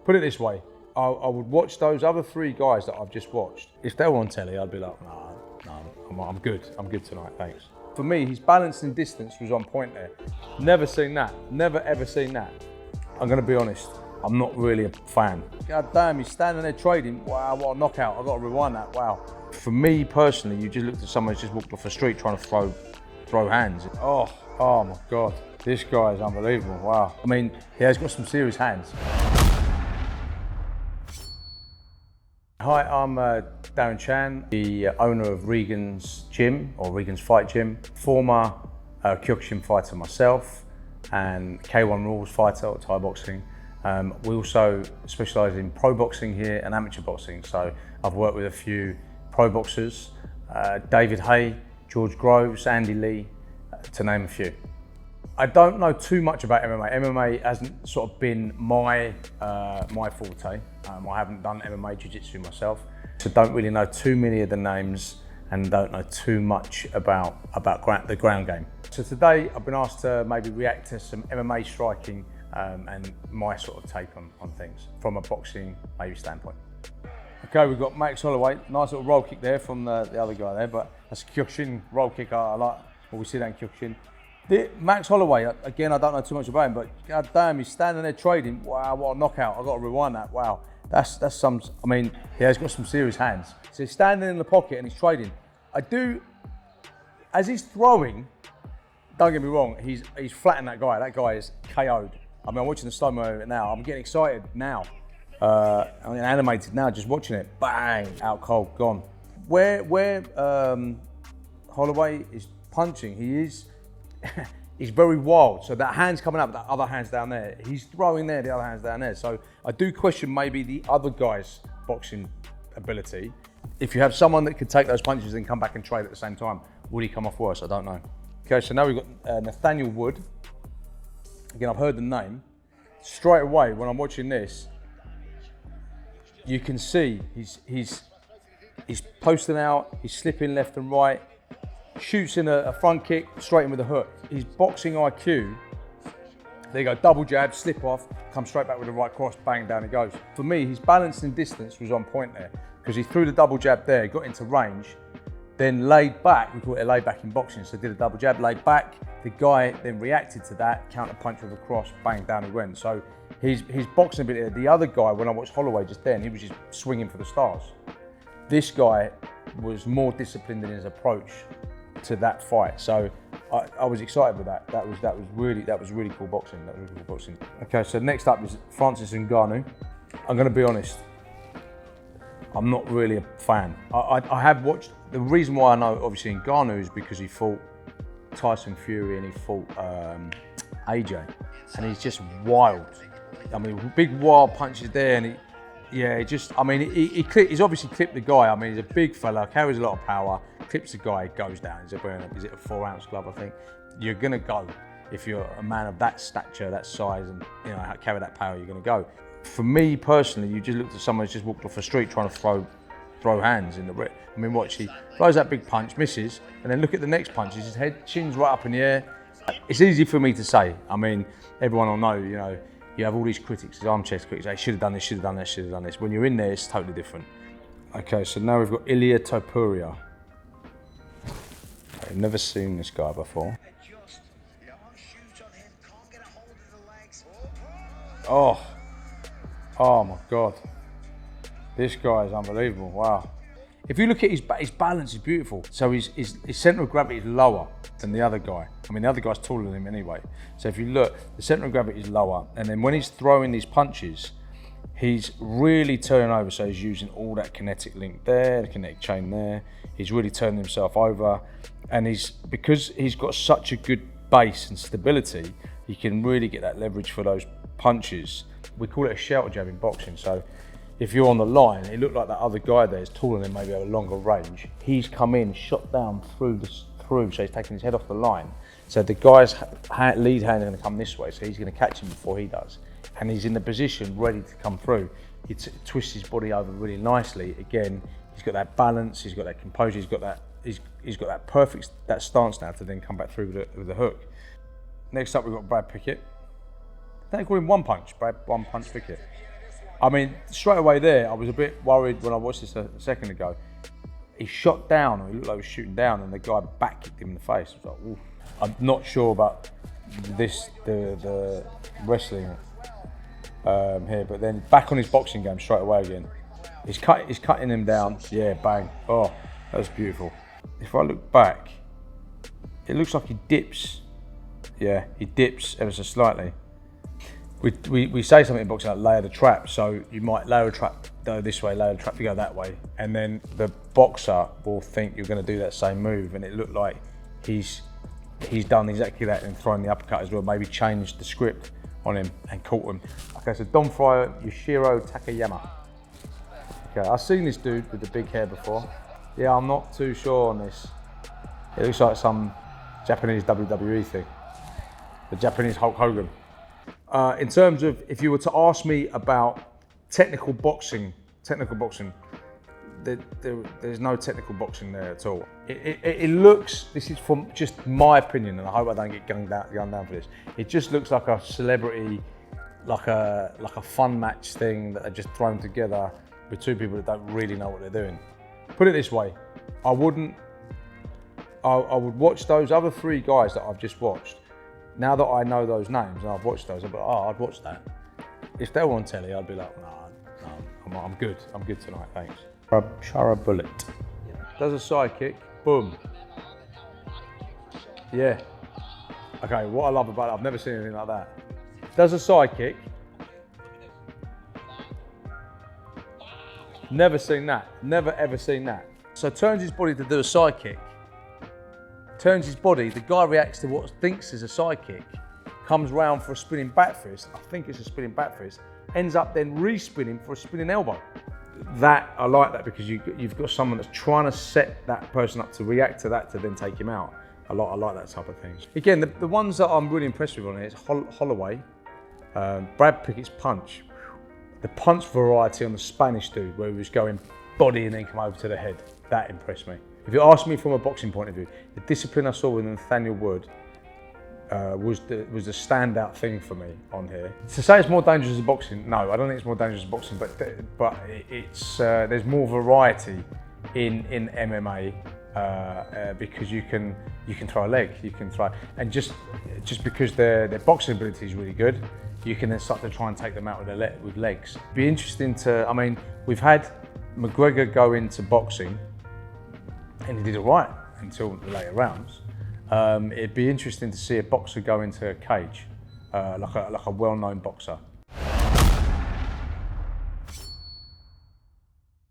Put it this way, I would watch those other three guys that I've just watched. If they were on telly, I'd be like, no, I'm good tonight, thanks. For me, his balance and distance was on point there. Never seen that, never ever seen that. I'm gonna be honest, I'm not really a fan. God damn, he's standing there trading. Wow, what a knockout. I've got to rewind that, wow. For me personally, you just looked at someone who's just walked off the street trying to throw hands. Oh my God, this guy is unbelievable, wow. I mean, he has got some serious hands. Hi, I'm Darren Chan, the owner of Regan's Gym, or Regan's Fight Gym, former Kyokushin fighter myself, and K1 Rules fighter, Thai boxing. We also specialise in pro boxing here and amateur boxing. So I've worked with a few pro boxers, David Hay, George Groves, Andy Lee, to name a few. I don't know too much about MMA. MMA hasn't sort of been my forte. I haven't done MMA jiu-jitsu myself, so don't really know too many of the names and don't know too much about the ground game. So today I've been asked to maybe react to some MMA striking and my sort of take on things from a boxing maybe standpoint. Okay, we've got Max Holloway, nice little roll kick there from the other guy there, but that's a Kyokushin roll kick I like. Well, we see that in Kyokushin. Max Holloway, again, I don't know too much about him, but god damn, he's standing there trading. Wow, what a knockout. I've got to rewind that, wow. That's some, I mean, he has got some serious hands. So he's standing in the pocket and he's trading. As he's throwing, don't get me wrong, he's flattened that guy. That guy is KO'd. I mean, I'm watching the slow-mo of it now. I'm getting excited now. I'm getting animated now, just watching it. Bang, out cold, gone. Where Holloway is punching, he's very wild. So that hand's coming up, that other hand's down there. He's throwing there, the other hand's down there. So I do question maybe the other guy's boxing ability. If you have someone that could take those punches and come back and trade at the same time, would he come off worse? I don't know. Okay, so now we've got Nathaniel Wood. Again, I've heard the name. Straight away, when I'm watching this, you can see he's posting out, he's slipping left and right, shoots in a front kick, straight in with a hook. His boxing IQ, there you go, double jab, slip off, come straight back with the right cross, bang, down he goes. For me, his balance and distance was on point there, because he threw the double jab there, got into range, then laid back, we call it a lay back in boxing, so did a double jab, laid back, the guy then reacted to that, counter punch with a cross, bang, down he went. So his boxing ability, the other guy, when I watched Holloway just then, he was just swinging for the stars. This guy was more disciplined in his approach to that fight, so I was excited with that. That was really cool boxing. That was really cool boxing. Okay, so next up is Francis Ngannou. I'm going to be honest, I'm not really a fan. I have watched. The reason why I know obviously Ngannou is because he fought Tyson Fury and he fought AJ, and he's just wild. I mean, big wild punches there, and he's obviously clipped the guy. I mean, he's a big fella, carries a lot of power, clips the guy, goes down. Is it a 4-ounce glove, I think? You're gonna go. If you're a man of that stature, that size, and carry that power, you're gonna go. For me personally, you just looked at someone who's just walked off the street trying to throw hands in the ring. I mean, watch, he throws that big punch, misses, and then look at the next punch. His head, chin's right up in the air. It's easy for me to say. I mean, everyone will know, you have all these critics, these armchair critics, they should have done this, should have done that, should have done this. When you're in there, it's totally different. Okay, so now we've got Ilia Topuria. I've never seen this guy before. Oh my God. This guy is unbelievable, wow. If you look at his balance is beautiful. So his center of gravity is lower than the other guy. I mean, the other guy's taller than him anyway. So if you look, the center of gravity is lower. And then when he's throwing these punches, he's really turning over. So he's using all that kinetic link there, the kinetic chain there. He's really turning himself over. And because he's got such a good base and stability, he can really get that leverage for those punches. We call it a shelter jab in boxing. So if you're on the line, it looked like that other guy there is taller than maybe have a longer range. He's come in, shot down through, so he's taking his head off the line. So the guy's lead hand is going to come this way, so he's going to catch him before he does. And he's in the position ready to come through. He twists his body over really nicely. Again, he's got that balance, he's got that composure, he's got that perfect stance now to then come back through with the hook. Next up, we've got Brad Pickett. Don't call him One Punch, Brad One Punch Pickett. I mean, straight away there, I was a bit worried when I watched this a second ago. He shot down, or he looked like he was shooting down, and the guy back kicked him in the face. I was like, oof. I'm not sure about the wrestling here, but then back on his boxing game straight away again. He's cutting him down. Yeah, bang. Oh, that was beautiful. If I look back, it looks like he dips. Yeah, he dips ever so slightly. We say something in boxing like layer the trap, so you might layer a trap go this way, layer the trap to go that way, and then the boxer will think you're going to do that same move, and it looked like he's done exactly that and thrown the uppercut as well, maybe changed the script on him and caught him. Okay, so Don Fryer, Yoshiro Takayama. Okay, I've seen this dude with the big hair before. Yeah, I'm not too sure on this. It looks like some Japanese WWE thing. The Japanese Hulk Hogan. In terms of, if you were to ask me about technical boxing, there's no technical boxing there at all. It looks, this is from just my opinion, and I hope I don't get gunned down for this. It just looks like a celebrity, like a fun match thing that are just thrown together with two people that don't really know what they're doing. Put it this way, I would watch those other three guys that I've just watched. Now that I know those names and I've watched those, I'd be like, oh, I'd watch that. If they were on telly, I'd be like, no, I'm good. I'm good tonight, thanks. Chara Bullet. Does a side kick, boom. Yeah. Okay, what I love about it, I've never seen anything like that. Does a side kick. Never seen that. Never ever seen that. So turns his body to do a side kick. Turns his body, the guy reacts to what thinks is a side kick, comes round for a spinning back fist, I think it's a spinning back fist, ends up then re-spinning for a spinning elbow. That, I like that, because you've got someone that's trying to set that person up to react to that to then take him out. I like that type of thing. Again, the ones that I'm really impressed with on it is Holloway, Brad Pickett's punch. The punch variety on the Spanish dude, where he was going body and then come over to the head, that impressed me. If you ask me from a boxing point of view, the discipline I saw with Nathaniel Wood was the standout thing for me on here. To say it's more dangerous than boxing, no, I don't think it's more dangerous than boxing, but it's there's more variety in MMA because you can throw a leg, you can throw, and just because their boxing ability is really good, you can then start to try and take them out with legs. It'd be interesting to, I mean, we've had McGregor go into boxing, and he did it right until the later rounds. It'd be interesting to see a boxer go into a cage, like a well-known boxer.